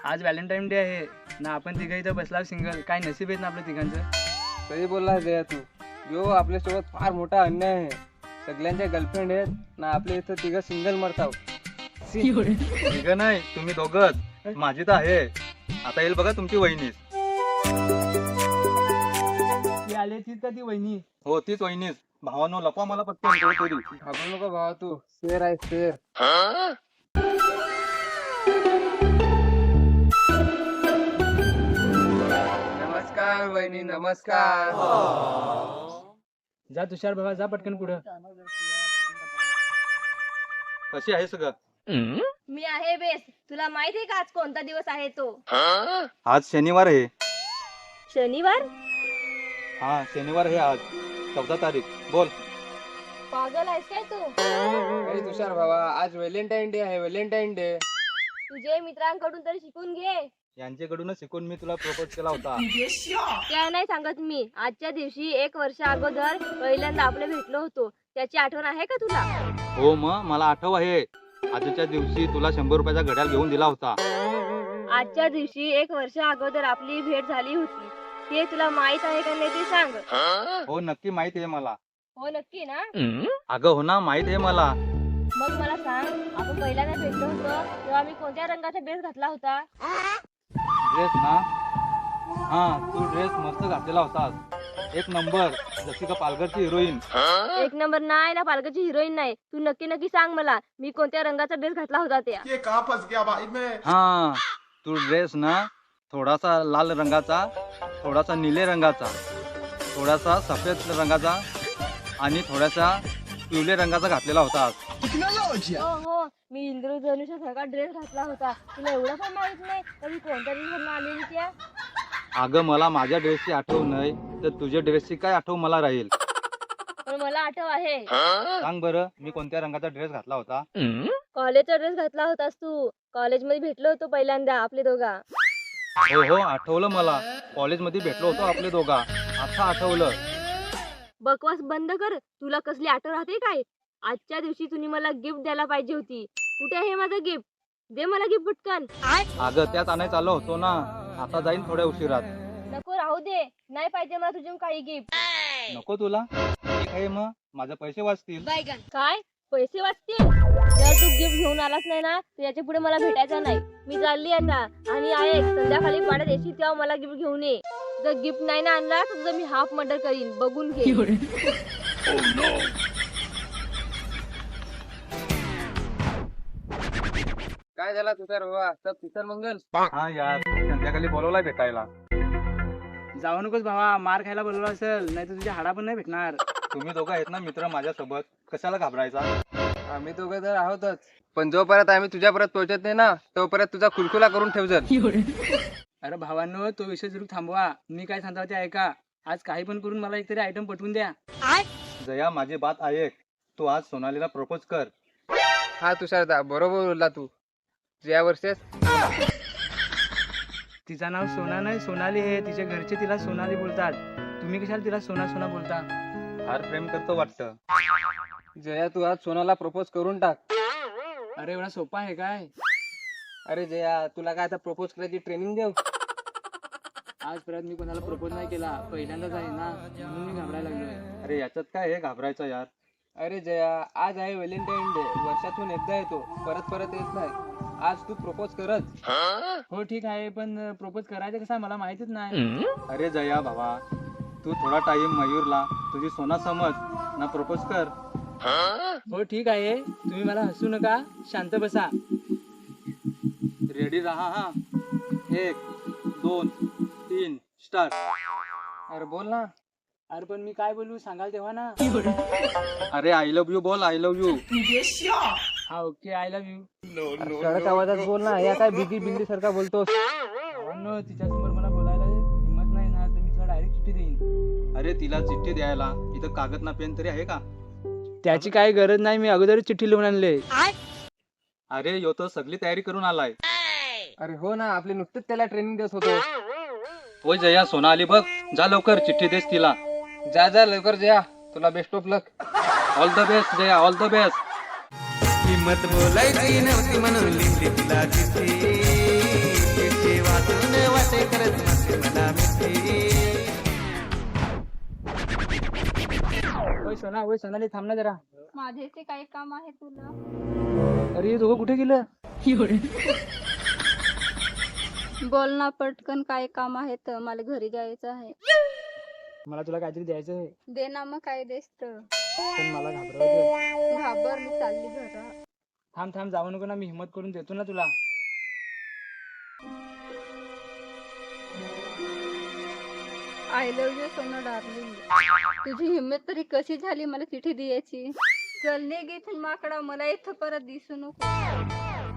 आज Valentine day आहे ना, आपण तिघं इथं बसला सिंगल. काय नशीब आहेत ना आपल्या तिघांचं. सही बोलला जया तू. यो आपल्यासोबत फार मोठा अन्याय आहे. सगळ्यांच्या गर्लफ्रेंड आहेत ना, आपल्या इथं तिघं सिंगल मरताव. तिघं नाही, तुम्ही दोघंच. माझी तर आहे. आता येईल बघा तुमची वहिनी. ती आली तीच का ती वहिनी? हो, तीच वहिनीच. भावानो लपवा मला पटकन तरी. घाबरू नको भावा तू. शेर आहे शेर. नमस्कार वहिनी, नमस्कार. जा तुषार बाबा, जा पटकन पुढं. कशी आहे सगळं? मी आहे बेस. तुला माहित आहे का आज कोणता दिवस आहे तो? आज शनिवार आहे. शनिवार? हा, शनिवार आहे आज 14 तारीख. बोल. पागल आहेस काय तू? अरे तुषार भावा, आज व्हॅलेंटाईन डे आहे. Valentine day. तुझे मित्रांकडून तरी शिकून घे. यांच्याकडूनच शिकून मी तुला प्रपोज केला होता. त्या नाही सांगत मी. आजच्या दिवशी 1 वर्ष अगोदर पहिल्यांदा आपले भेटलो होतो. त्याची आठवण आहे का तुला? हो, मग मला आठव आहे. आजच्या दिवशी तुला 100 रुपयाचा घड्याळ घेऊन दिला होता. आजच्या दिवशी 1 वर्ष अगोदर आपली भेट झाली होती. ते तुला माहित आहे का नाही ते सांग. हो, नक्की माहित आहे मला. हो नक्की ना? अगं हो ना, माहित आहे मला. मग मला सांग, आपण पहिल्यांदा भेटलो होतो तेव्हा मी कोणत्या रंगाचा ड्रेस घातला होता? ड्रेस ना? हा, तू ड्रेस मस्त घातलेला होतास. एक नंबर, जशी का पालघरची हिरोईन. 1 नंबर नाही ना, पालकाची हिरोईन नाही. तू नक्की सांग मला, मी कोणत्या रंगाचा ड्रेस घातला होता त्या? हा, तू ड्रेस ना थोडासा लाल रंगाचा, थोडासा निळे रंगाचा, थोडासा सफेद रंगाचा आणि थोडासा पिवळे रंगाचा घातलेला होता. हो हो, मी इंद्रधनुष्यासारखा ड्रेस घातला होता. तुला एवढं पण माहित नाही तर मी कोणत्या ड्रेस आलेली त्या? अगं मला माझ्या ड्रेसची आठव नाही तर तुझ्या ड्रेसची काय आठव मला राहील? पण मला आठव आहे. सांग बरं, मी कोणत्या रंगाचा ड्रेस घातला होता? कॉलेजचा ड्रेस घातला होतास तू. कॉलेजमध्ये भेटलो होतो पहिल्यांदा आपले दोघा. हो हो, आठवलं मला. कॉलेजमध्ये भेटलो होतो आपले दोघा. आता आठवलं. बकवास बंद कर. तुला कसली आठवण राहते काय? आजच्या दिवशी तुम्ही मला गिफ्ट द्यायला पाहिजे होती. कुठे आहे माझं गिफ्ट? दे मला गिफ्ट पटकन. अगं त्यात आणायला चाललो होतो ना. आता जाईन थोड्या उशिरात. नको, राहू दे. नाही पाहिजे मला तुझे काही गिफ्ट. नको तुला? ठीक आहे, मग माझे पैसे वाचतील. काय? पैसे वाचतील? जर तू गिफ्ट घेऊन आलाच नाही ना तर याच्या पुढे मला भेटायचं नाही. मी चालली आता. आणि आहे संध्याकाळी पाड्यात येशील तेव्हा मला गिफ्ट घेऊन ये. जर गिफ्ट नाही ना आणला तर तुझं मी हाफ मर्डर करीन. बघून घे. काय झाला तुषार भावा? सब तुषार मंगल. हा यार, संध्याकाळी बोलवलाय भेटायला. जाऊ नकोस भावा, मार खायला बोलवलं असेल, नाही तर तुझ्या हाडा पण नाही भेटणार. तुम्ही दोघं आहेत ना मित्र माझ्यासोबत, कशाला घाबरायचा? आम्ही दोघं तर आहोतच. पण जोपर्यंत आम्ही तुझ्यापर्यंत पोहोचत नाही ना, तोपर्यंत तुझा खुलखुला करून ठेव जर. अरे भावांनो, तो विषय जरूर थांबवा. मी काय सांगतो ते ऐका. आज काही पण करून मला एकतरी आयटम पटवून द्या. जया, माझी बात ऐक. तू आज सोनालीला प्रपोज कर. हा तुषार दा, बरोबर बोलला तू. या वर्षेस तिचं नाव सोना नाही, सोनाली आहे. तिच्या घरचे तिला सोनाली बोलतात. तुम्ही कशाला तिला सोना सोना बोलता? फार प्रेम करतो वाटतं. जया, तू आज सोनाला प्रपोज करून टाक. अरे एवढा सोपा आहे काय? अरे जया, तुला काय आता प्रपोज करायची ट्रेनिंग देऊ? आजपर्यंत मी कोणाला प्रपोज नाही केला. पहिल्यांदाच आहे ना, म्हणून मी घाबरायला लागलोय. अरे याच्यात काय आहे घाबरायचं यार? अरे जया, आज आहे व्हॅलेंटाईन डे. वर्षातून एकदा येतो, परत परत येत नाही. आज तू प्रपोज करत. हो ठीक आहे, पण प्रपोज करायचं कसं मला माहितीच नाही. अरे जया भावा, तू थोडा टाइम मयूरला तुझी सोना समज ना, प्रपोज कर. हो ठीक आहे, तुम्ही मला हसू नका, शांत बसा. रेडी राहा. हा, 1 2 3 स्टार्ट. अरे बोल ना. अरे पण मी काय बोलू, सांगाल तेव्हा ना. अरे आय लव्ह यू बोल. I love you. हा ओके, आय लव्ह यू. कडक आवाजात बोल ना. या काय बिगी बिंदी सारखा बोलतोस? भावांनो, तिच्यासमोर मला बोलायला हिंमत नाही ना, तर मी तुला डायरेक्ट चिठ्ठी देईन. अरे तिला चिठ्ठी द्यायला इथं कागद ना पेन तरी आहे का? त्याची काही गरज नाही, मी अगोदरच चिठ्ठी लिहून आणले. अरे यो तर सगळी तयारी करून आलाय. अरे हो ना, आपली नुकतीच त्याला ट्रेनिंग देत होतो. होय जया, सोना आली बघ. जा लवकर, चिठ्ठी देस तिला. जा जा लवकर जया. तुला best of luck. All the best Jaya, all the best. किंमत बोलायची नव्हती म्हणून लिहिली तुला चिठ्ठी. बसून वाटे करत मस्ती मला मिठी. ओय सोनाली थांब ना जरा. माझे ते काही काम आहे तुला? अरे हे दोघं कुठे गेलं? बोल ना पटकन, काय काम आहे तर मला घरी जायचं आहे. मला तुला काहीतरी द्यायचं आहे, दे ना मग, काय देस तर. पण मला घाबरवायचं. घाबर, मी चालली घरा. थांब जाऊ नको ना, मी हिम्मत करून देतो ना तुला. आय लव्ह यू सोना डार्लिंग. तुझी हिंमत तरी कशी झाली मला चिठी द्यायची. चल निघ इथून माकडा, मला इथं परत दिसू नको.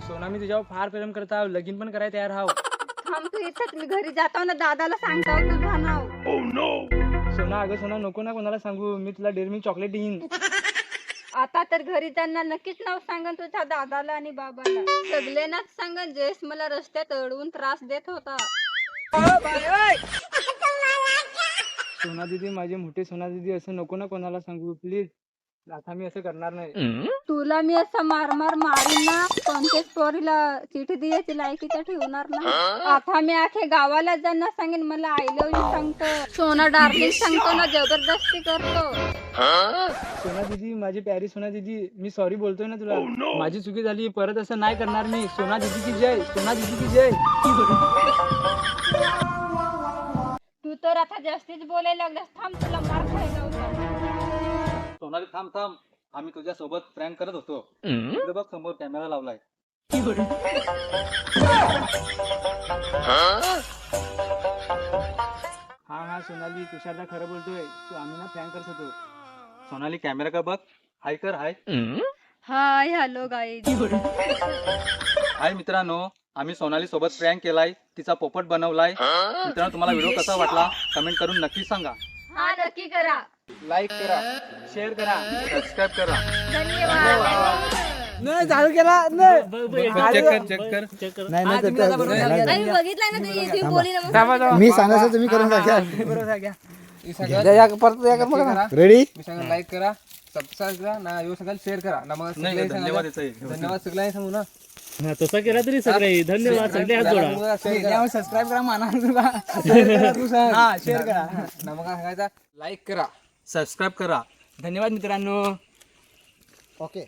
सोना मी तुझ्यावर फार प्रेम करत आहो, लगीन पण करायला तयार आहो. थांब तू इथंच, मी घरी जातो ना दादाला सांगतो तुझं नाव. सोना अगं सोना नको ना कोणाला सांगू, मी तुला डेअरी मिल्क चॉकलेट देईन. आता तर घरी त्यांना नक्कीच नाव सांगन तुझ्या दादाला आणि बाबाला. सगळ्यांनाच सांगन जयेश मला रस्त्यात अडवून त्रास देत होता. सोना दीदी, माझी मोठी सोना दीदी, असं नको ना कोणाला सांगू प्लीज. आता मी असं करणार नाही. तुला मी असं मारीन ना, कोणत्याच पोरीला चिठी द्यायची लायकी तर ठेवणार ना. आता मी अख्या गावाला ज्यांना सांगेन मला आय लव्ह यू सांगतो, सोना डार्लिंग सांगतो ना, जबरदस्ती करतो. सोना दीदी, माझी प्यारी सोना दीदी, मी सॉरी बोलतोय ना तुला. माझी चुकी झाली, परत असं नाही करणार मी. सोना दीदी की जय, सोना दीदी की जय. तू तर आता जास्तीच बोलायला लागलास. थांब, तुला मार खायला होता. सोनाली थांब, आम्ही तुझ्या सोबत प्रँक करत होतो. इकडे बघ, समोर कॅमेरा लावलाय. हा सोनाली, तुषारला खरं बोलतोय, तू आम्ही ना प्रँक करत होतो. सोनाली कॅमेरा का बघ, हाय कर. हाय हाय हॅलो गाईज. हाय मित्रांनो, आम्ही सोनाली सोबत प्रँक केलाय, तिचा पोपट बनवलाय. मित्रांनो, तुम्हाला व्हिडिओ कसा वाटला कमेंट करून नक्की सांगा. हा नक्की करा. लाईक करा. शेअर करा. सबस्क्राईब करा. नाही चालू केला नाही. चेक कर. आम्ही बघितलाय ना तुम्ही बोली ना. मी सांगायचं तुम्ही करून टाका. रेडी? लाईक करा, सबस्क्राईब करा ना, यो सगळं शेअर करा ना. मग नाही, धन्यवाद याचं. धन्यवाद सगळ्यांनी सांगू ना. तसा केला तरी सगळे धन्यवाद, सगळे हात जोडा. सबस्क्राईब करा म्हणा तुला. शेअर करा. ना मग काय सांगायचा, लाईक करा. सबस्क्राईब करा. धन्यवाद मित्रांनो. ओके.